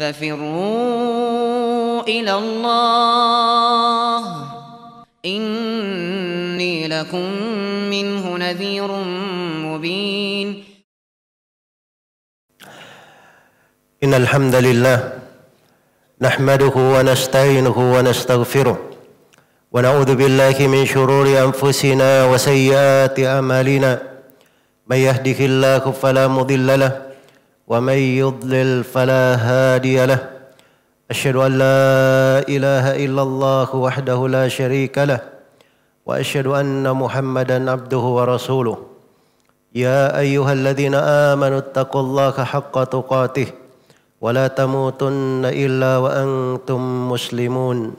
ففروا إلى الله إني لكم منه نذير مبين إن الحمد لله نحمده ونستعينه ونستغفره ونعوذ بالله من شرور أنفسنا وسيئات أعمالنا من يهده الله فلا مضل له ومن يضلل فلا هادي له أشهد أن لا إله إلا الله وحده لا شريك له وأشهد أن محمدا عبده ورسوله يا أيها الذين آمنوا اتقوا الله حق تقاته ولا تموتن إلا وأنتم مسلمون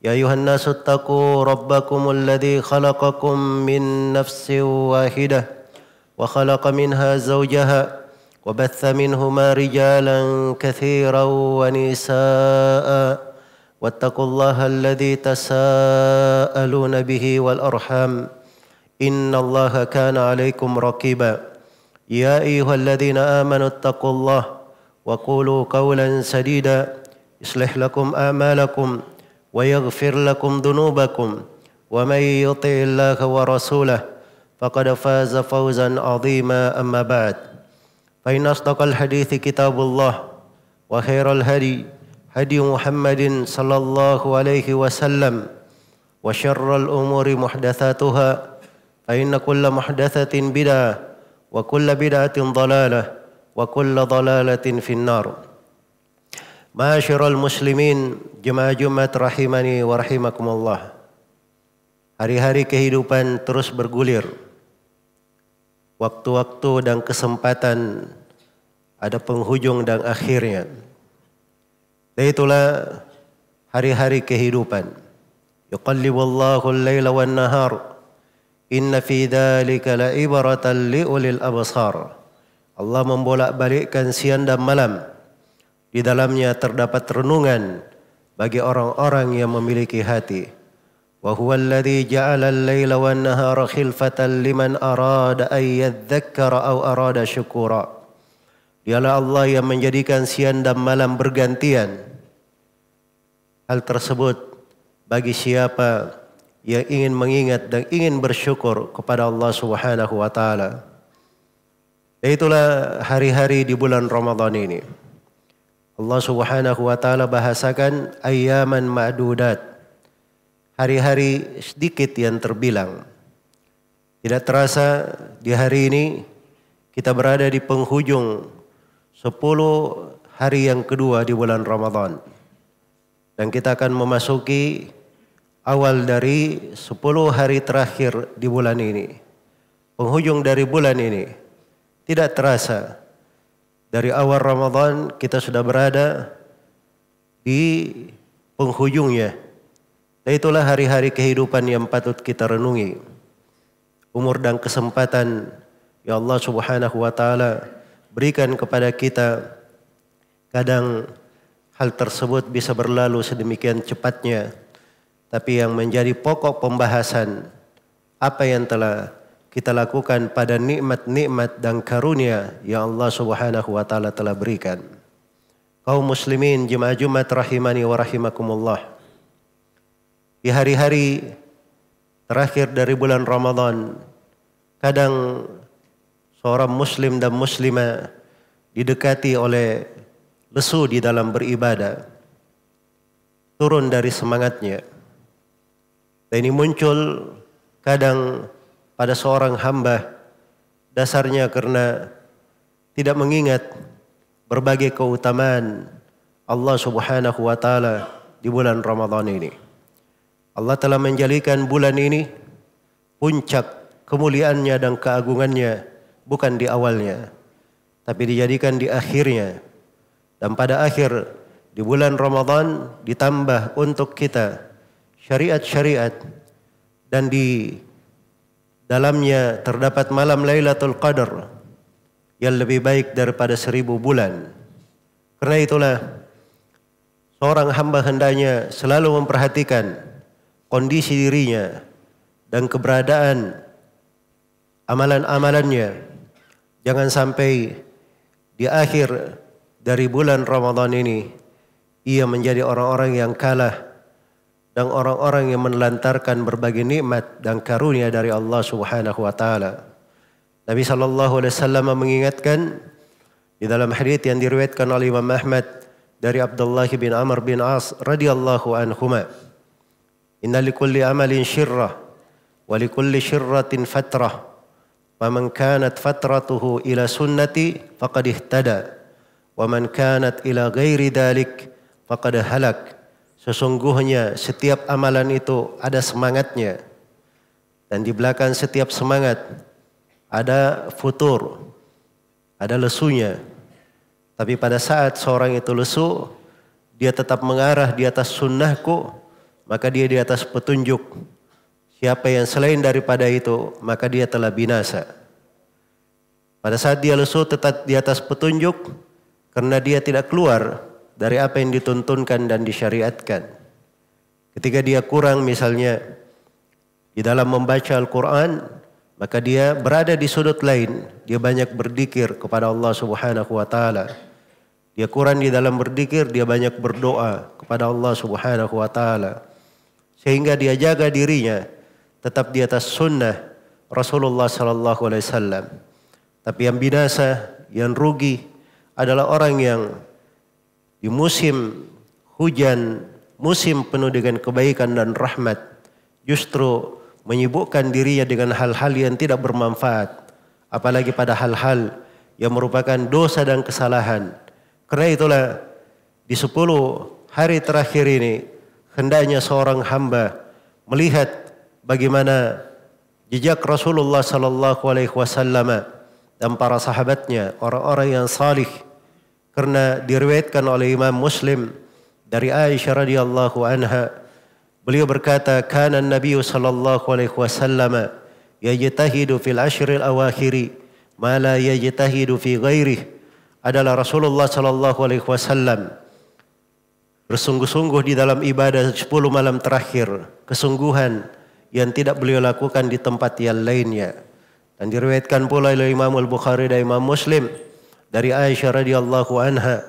يا أيها الناس اتقوا ربكم الذي خلقكم من نفس واحدة وخلق منها زوجها وبث منهما رجالا كثيرا ونساء واتقوا الله الذي تساءلون به والأرحام إن الله كان عليكم رقيبا يا أيها الذين آمنوا اتقوا الله وقولوا قولا سديدا يصلح لكم أعمالكم ويغفر لكم ذنوبكم ومن يطع الله ورسوله فقد فاز فوزا عظيما أما بعد فإن أصدق الحديث كتاب الله وخير الهدي هدي محمد صلى الله عليه وسلم وشر الأمور محدثاتها فإن كل محدثة بدعة وكل بدعة ضلالة وكل ضلالة في النار. Ma'asyiral muslimin, jemaah Jumat rahimani wa rahimakumullah. Hari-hari kehidupan terus bergulir. Waktu-waktu dan kesempatan ada penghujung dan akhirnya. Dan itulah hari-hari kehidupan. Yuqallibullahu al-laila wan nahar. Inna fi dzalika la'ibratan liulil absar. Allah membolak-balikkan siang dan malam. Di dalamnya terdapat renungan bagi orang-orang yang memiliki hati. Wa huwa alladhi ja'ala al-laila wan nahara khilfatan liman arada an yadhakkara aw arada syukura. Dialah Allah yang menjadikan siang dan malam bergantian. Hal tersebut bagi siapa yang ingin mengingat dan ingin bersyukur kepada Allah Subhanahu wa taala. Itulah hari-hari di bulan Ramadan ini. Allah Subhanahu wa taala bahasakan ayyaman ma'dudat. Hari-hari sedikit yang terbilang. Tidak terasa di hari ini kita berada di penghujung 10 hari yang kedua di bulan Ramadan. Dan kita akan memasuki awal dari 10 hari terakhir di bulan ini. Penghujung dari bulan ini tidak terasa. Dari awal Ramadan kita sudah berada di penghujungnya. Dan itulah hari-hari kehidupan yang patut kita renungi. Umur dan kesempatan ya Allah Subhanahu wa taala berikan kepada kita. Kadang hal tersebut bisa berlalu sedemikian cepatnya. Tapi yang menjadi pokok pembahasan apa yang telah kita lakukan pada nikmat-nikmat dan karunia yang Allah Subhanahu wa taala telah berikan. Kaum muslimin jemaah Jumat rahimani wa rahimakumullah. Di hari-hari terakhir dari bulan Ramadan, kadang seorang muslim dan muslimah didekati oleh lesu di dalam beribadah. Turun dari semangatnya. Dan ini muncul kadang pada seorang hamba dasarnya karena tidak mengingat berbagai keutamaan Allah Subhanahu wa taala di bulan Ramadan ini. Allah telah menjadikan bulan ini puncak kemuliaannya dan keagungannya bukan di awalnya, tapi dijadikan di akhirnya. Dan pada akhir di bulan Ramadan ditambah untuk kita syariat-syariat dan di dalamnya terdapat malam Lailatul Qadar yang lebih baik daripada 1000 bulan. Karena itulah seorang hamba hendaknya selalu memperhatikan kondisi dirinya dan keberadaan amalan-amalannya. Jangan sampai di akhir dari bulan Ramadan ini, ia menjadi orang-orang yang kalah dan orang-orang yang menelantarkan berbagai nikmat dan karunia dari Allah Subhanahu wa taala. Nabi sallallahu alaihi wasallam mengingatkan di dalam hadits yang diriwayatkan oleh Imam Ahmad dari Abdullah bin Amr bin As radhiyallahu anhuma, "Inna likulli amalin syirrah wa likulli syirratin fatrah. Faman kanat fatratuhu ila sunnati faqad ihtada, wa man kanat ila ghairi dzalik faqad halak." Sesungguhnya setiap amalan itu ada semangatnya, dan di belakang setiap semangat ada futur, ada lesunya. Tapi pada saat seorang itu lesu, dia tetap mengarah di atas sunnahku, maka dia di atas petunjuk. Siapa yang selain daripada itu, maka dia telah binasa. Pada saat dia lesu tetap di atas petunjuk, karena dia tidak keluar dari apa yang dituntunkan dan disyariatkan. Ketika dia kurang misalnya di dalam membaca Al-Quran, maka dia berada di sudut lain. Dia banyak berzikir kepada Allah Subhanahu wa taala. Dia kurang di dalam berzikir, dia banyak berdoa kepada Allah Subhanahu wa taala. Sehingga dia jaga dirinya tetap di atas sunnah Rasulullah sallallahu alaihi wasallam. Tapi yang binasa, yang rugi adalah orang yang di musim hujan, musim penuh dengan kebaikan dan rahmat, justru menyibukkan dirinya dengan hal-hal yang tidak bermanfaat, apalagi pada hal-hal yang merupakan dosa dan kesalahan. Karena itulah di 10 hari terakhir ini hendaknya seorang hamba melihat bagaimana jejak Rasulullah sallallahu alaihi wasallam dan para sahabatnya, orang-orang yang salih. Karena diriwayatkan oleh Imam Muslim dari Aisyah radhiyallahu anha, beliau berkata, "Kana an-nabiy sallallahu alaihi wasallam yajtahidu fil ashril awakhiri ma la yajtahidu fi ghairihi." Adalah Rasulullah sallallahu alaihi wasallam bersungguh-sungguh di dalam ibadah 10 malam terakhir, kesungguhan yang tidak beliau lakukan di tempat yang lainnya. Dan diriwayatkan pula oleh Imam Al-Bukhari dan Imam Muslim dari Aisyah radhiyallahu anha,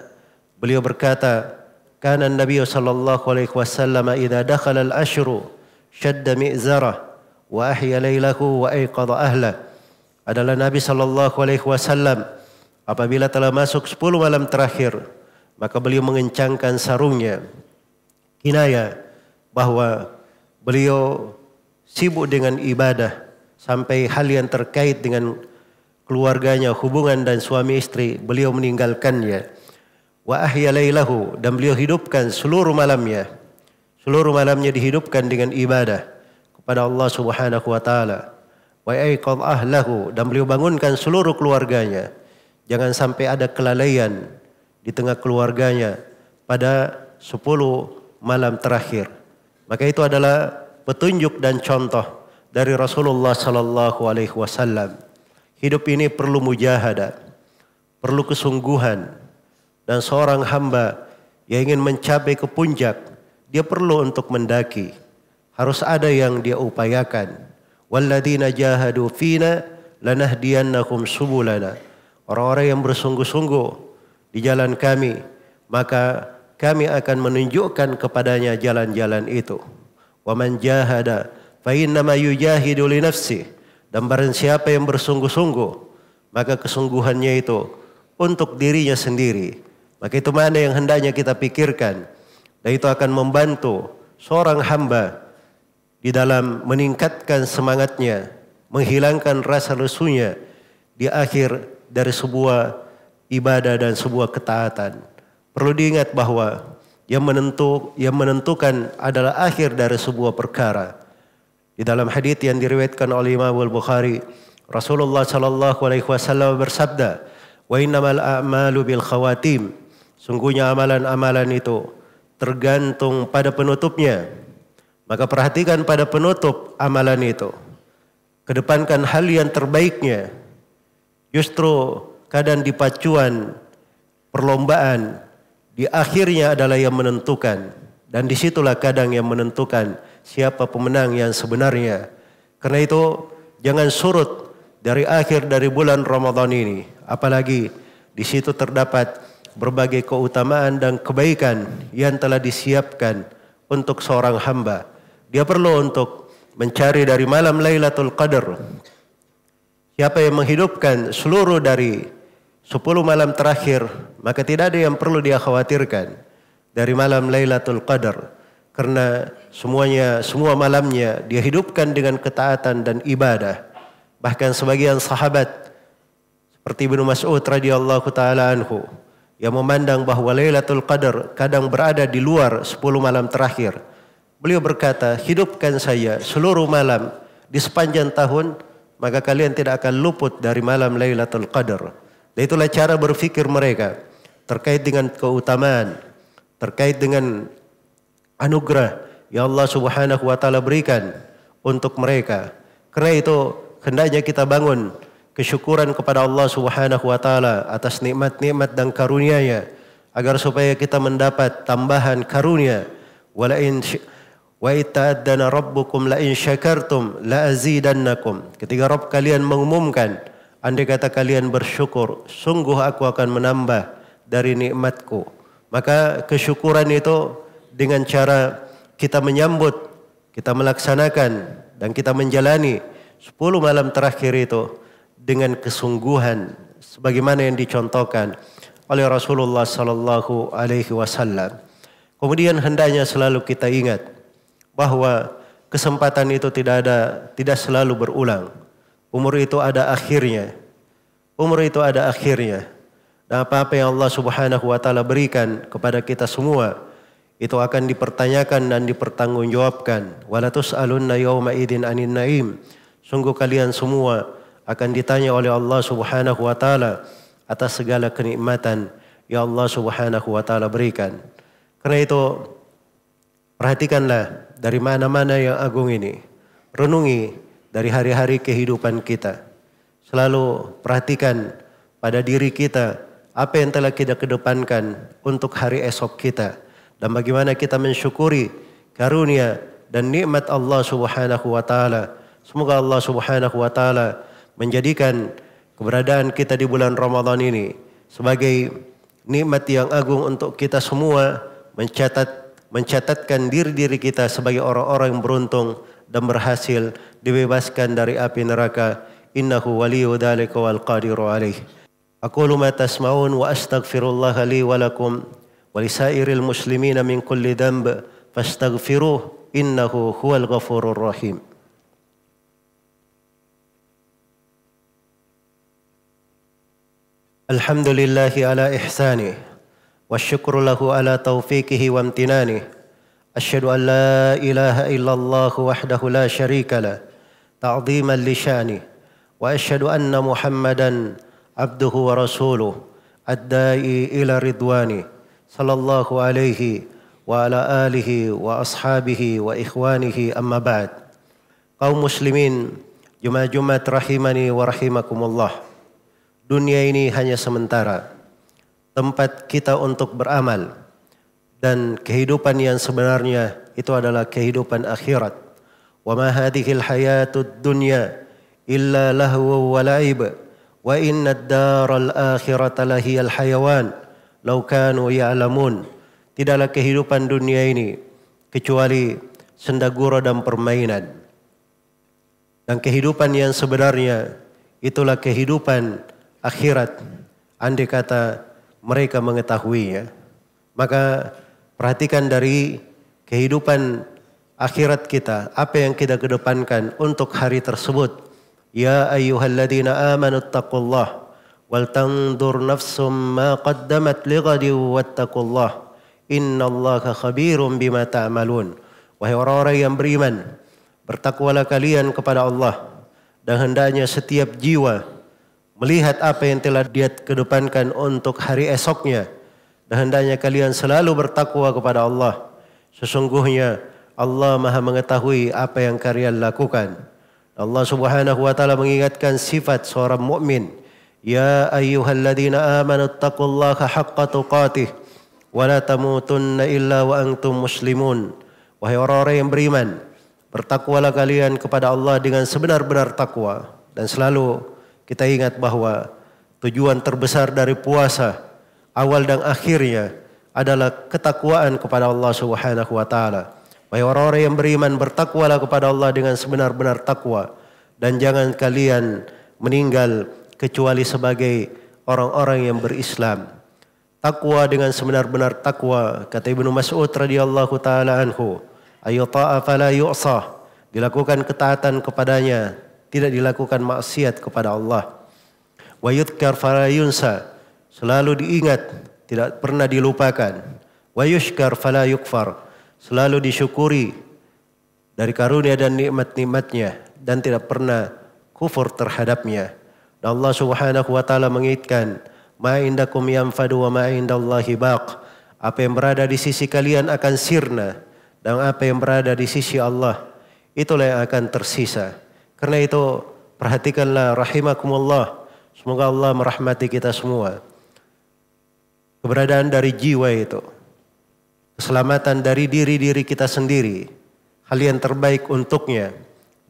beliau berkata, "Kana an-nabiy sallallahu alaihi wasallam idza dakhala al-ashru shadda mi'zarah wa ahya lailahu wa ayqadha ahla." Adalah Nabi sallallahu alaihi wasallam apabila telah masuk 10 malam terakhir, maka beliau mengencangkan sarungnya. Kinaya bahwa beliau sibuk dengan ibadah sampai hal yang terkait dengan keluarganya, hubungan dan suami istri, beliau meninggalkannya. Wa ahya lailahu, dan beliau hidupkan seluruh malamnya. Seluruh malamnya dihidupkan dengan ibadah kepada Allah Subhanahu wa taala. Wa ayqadh ahlahu, dan beliau bangunkan seluruh keluarganya. Jangan sampai ada kelalaian di tengah keluarganya pada 10 malam terakhir. Maka itu adalah petunjuk dan contoh dari Rasulullah sallallahu alaihi wasallam. Hidup ini perlu mujahadah, perlu kesungguhan, dan seorang hamba yang ingin mencapai ke puncak, dia perlu untuk mendaki. Harus ada yang dia upayakan. Walladzina jahadu fina lanahdiyannahum subulana. Orang-orang yang bersungguh-sungguh di jalan kami, maka kami akan menunjukkan kepadanya jalan-jalan itu. Wa man jahada fa innama yujahidu li nafsihi. Dan barang siapa yang bersungguh-sungguh, maka kesungguhannya itu untuk dirinya sendiri. Maka itu mana yang hendaknya kita pikirkan. Dan itu akan membantu seorang hamba di dalam meningkatkan semangatnya, menghilangkan rasa lesunya di akhir dari sebuah ibadah dan sebuah ketaatan. Perlu diingat bahwa yang menentukan adalah akhir dari sebuah perkara. Di dalam hadits yang diriwayatkan oleh Imam Al-Bukhari, Rasulullah sallallahu alaihi wasallam bersabda, "Wa innamal a'malu bil khawatim." Sungguhnya amalan-amalan itu tergantung pada penutupnya. Maka perhatikan pada penutup amalan itu. Kedepankan hal yang terbaiknya. Justru kadang di pacuan perlombaan, di akhirnya adalah yang menentukan. Dan disitulah kadang yang menentukan siapa pemenang yang sebenarnya. Karena itu jangan surut dari akhir dari bulan Ramadan ini. Apalagi di situ terdapat berbagai keutamaan dan kebaikan yang telah disiapkan untuk seorang hamba. Dia perlu untuk mencari dari malam Lailatul Qadar. Siapa yang menghidupkan seluruh dari 10 malam terakhir, maka tidak ada yang perlu dia khawatirkan dari malam Lailatul Qadar. Karena semua malamnya dia hidupkan dengan ketaatan dan ibadah. Bahkan sebagian sahabat seperti Ibnu Mas'ud radhiyallahu taala anhu yang memandang bahwa Lailatul Qadar kadang berada di luar 10 malam terakhir. Beliau berkata, hidupkan saya seluruh malam di sepanjang tahun, maka kalian tidak akan luput dari malam Lailatul Qadar. Dan itulah cara berfikir mereka terkait dengan keutamaan, terkait dengan anugerah yang Allah Subhanahu wa taala berikan untuk mereka. Karena itu hendaknya kita bangun kesyukuran kepada Allah Subhanahu wa taala atas nikmat-nikmat dan karunia-Nya agar supaya kita mendapat tambahan karunia. Wa ta'addana rabbukum la in syakartum la azidannakum. Ketika Rabb kalian mengumumkan, andai kata kalian bersyukur, sungguh aku akan menambah dari nikmatku. Maka kesyukuran itu dengan cara kita menyambut, kita melaksanakan dan kita menjalani 10 malam terakhir itu dengan kesungguhan sebagaimana yang dicontohkan oleh Rasulullah sallallahu alaihi wasallam. Kemudian hendaknya selalu kita ingat bahwa kesempatan itu tidak selalu berulang. Umur itu ada akhirnya. Umur itu ada akhirnya. Dan apa-apa yang Allah Subhanahu wa taala berikan kepada kita semua itu akan dipertanyakan dan dipertanggungjawabkan. Wala tus'alunna yawma idzin 'anin na'im. Sungguh kalian semua akan ditanya oleh Allah Subhanahu wa taala atas segala kenikmatan yang Allah Subhanahu wa taala berikan. Karena itu perhatikanlah dari mana-mana yang agung ini. Renungi dari hari-hari kehidupan kita. Selalu perhatikan pada diri kita apa yang telah kita kedepankan untuk hari esok kita. Dan bagaimana kita mensyukuri karunia dan nikmat Allah Subhanahu wa taala. Semoga Allah Subhanahu wa taala menjadikan keberadaan kita di bulan Ramadan ini sebagai nikmat yang agung untuk kita semua, mencatatkan diri-diri kita sebagai orang-orang yang beruntung dan berhasil dibebaskan dari api neraka. Innahu waliyyu dzalika wal qadiru alaih. Aqulu ma tasma'un wa astaghfirullah li wa lakum wa lisairil muslimina min kulli dhanb fastaghfiruh innahu huwal ghafurur rahim. Alhamdulillahi ala ihsanih wa syukru lahu ala taufiqihi wa amtinanih. Asyhadu an la ilaha illallah wahdahu la syarika lah ta'dhiman li sya'nih wa asyhadu anna Muhammadan abduhu wa rasuluh ad-da'i ila ridwani sallallahu alaihi wa ala alihi wa ashabihi wa ikhwanihi amma ba'd. Kaum muslimin, Jumat rahimani wa rahimakumullah. Dunia ini hanya sementara, tempat kita untuk beramal, dan kehidupan yang sebenarnya itu adalah kehidupan akhirat. Wa ma hadhil hayatud dunya illa lahu wa la'ib wa inna ad-daral akhirata lahiyal hayawan law kanu ya'lamun. Tidaklah kehidupan dunia ini kecuali sendagura dan permainan. Dan kehidupan yang sebenarnya itulah kehidupan akhirat. Andai kata mereka mengetahuinya, maka perhatikan dari kehidupan akhirat kita, apa yang kita kedepankan untuk hari tersebut. Ya ayyuhalladzina amanu taqullah wal tanzur nafsum ma qaddamat lighadin wattaqullah innallaha khabirum bima ta'malun. Wahai orang-orang yang beriman, bertakwalah kalian kepada Allah, dan hendaknya setiap jiwa melihat apa yang telah dia kedepankan untuk hari esoknya. Dan hendaknya kalian selalu bertakwa kepada Allah. Sesungguhnya Allah Maha mengetahui apa yang kalian lakukan. Allah Subhanahu wa taala mengingatkan sifat seorang mukmin. Ya ayyuhalladzina amanu taqullaha haqqa tuqatih wa la tamutunna illa wa antum muslimun. Wahai orang-orang yang beriman, bertakwalah kalian kepada Allah dengan sebenar-benar takwa. Dan selalu kita ingat bahwa tujuan terbesar dari puasa awal dan akhirnya adalah ketakwaan kepada Allah Subhanahu wa taala. Wahai orang-orang yang beriman, bertakwalah kepada Allah dengan sebenar-benar takwa, dan jangan kalian meninggal kecuali sebagai orang-orang yang berislam. Takwa dengan sebenar-benar takwa, kata Ibnu Mas'ud radhiyallahu taala anhu, ayyuta'a fala yu'sah, dilakukan ketaatan kepadanya, tidak dilakukan maksiat kepada Allah. Wa yudhkar fala yunsa, selalu diingat, tidak pernah dilupakan. Wa yushkar fala yukfar, selalu disyukuri dari karunia dan nikmat-nikmatnya dan tidak pernah kufur terhadapnya. Dan Allah Subhanahu wa taala mengingatkan, ma indakum yanfadu wa ma indallahi baq, apa yang berada di sisi kalian akan sirna, dan apa yang berada di sisi Allah itulah yang akan tersisa. Karena itu perhatikanlah rahimakumullah, semoga Allah merahmati kita semua. Keberadaan dari jiwa itu, keselamatan dari diri-diri kita sendiri, hal yang terbaik untuknya.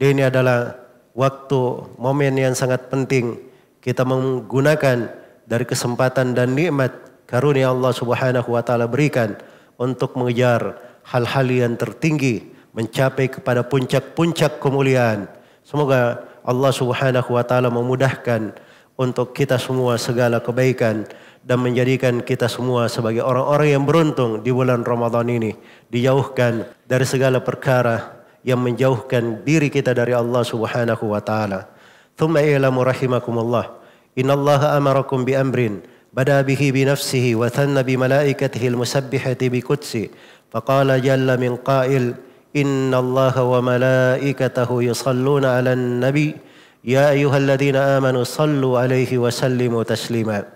Dan ini adalah waktu, momen yang sangat penting kita menggunakan dari kesempatan dan nikmat karunia Allah Subhanahu wa taala berikan untuk mengejar hal-hal yang tertinggi, mencapai kepada puncak-puncak kemuliaan. Semoga Allah Subhanahu wa taala memudahkan untuk kita semua segala kebaikan dan menjadikan kita semua sebagai orang-orang yang beruntung di bulan Ramadan ini, dijauhkan dari segala perkara yang menjauhkan diri kita dari Allah Subhanahu wa taala. Thumma i'lamu rahimakumullah, innallaha amarakum bi amrin bada bihi bi nafsihi wa thanna bi malaikatihi al-musabbihati bi qudsi faqala jalla min qail innallaha wa malaikatahu yusalluna 'alan nabi ya ayyuhalladzina amanu sallu 'alaihi wa sallimu taslima.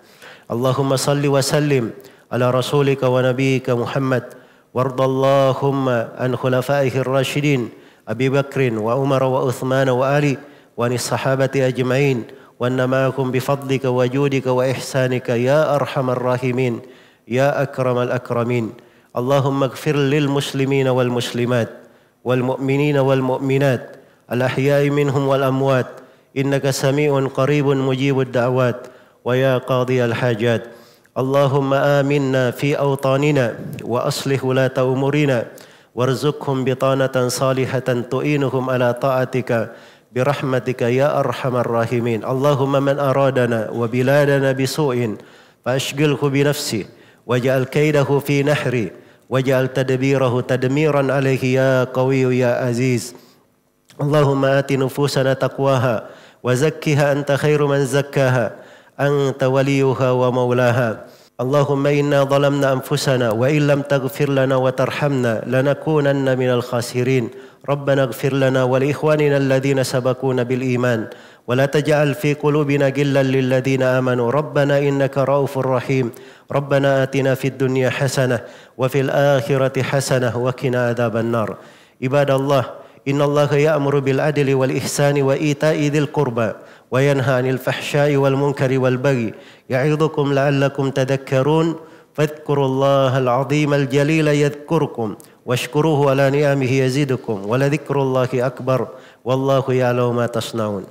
Allahumma salli wa sallim ala rasulika wa nabiyyika Muhammad wardallahumma an khulafaihi ar-rasyidin Abi Bakrin wa Umar wa Uthman wa Ali wa anis sahabati ajma'in wa annama'akum bifadlika wa judika wa ihsanika ya arhamar rahimin ya akramal akramin. Allahumma ighfir lil muslimina wal muslimat wal mu'minina wal mu'minat al ahya'i minhum wal amwat innaka sami'un qaribun mujibud da'wat wa ya qadiyal hajat. Allahumma aminna fi awtanina wa aslih ulata umurina warzuqhum bitanatan salihatan tu'inuhum ala ta'atika birahmatika ya arhamar rahimin. Allahumma man aradana wa biladana bisu'in fashghilhu bi nafsi waj'al kaidahu fi nahri waj'al tadbirahu tadmiran alayhi ya qawiyyu ya aziz. Allahumma ati nufusana taqwaha wa zakkiha anta khairu man zakkaha anta waliyuha wa maulaha. Allahumma inna zalamna anfusana wa illam taghfir lana wa tarhamna lanakunanna minal khasirin. Rabbana ighfir lana wa li ikhwanina alladhina sabaquna bil iman wa la taj'al fi qulubina ghillan lil ladzina amanu rabbana innaka raufur rahim. Rabbana atina fid dunya hasanah wa fil akhirati hasanah wa qina adzaban nar. Ibadallah, innallaha ya'muru bil adli wal ihsani wa ita'i dzil qurba wa yanha 'anil fahsya'i wal munkari wal baghi ya'idhukum la'allakum tadhakkarun fadhkurullahal 'azimal jalila yadhkurkum washkuruhu 'ala ni'amihi yazidukum wa la dzikrullahi akbar wallahu ya'lamu ma tasna'un.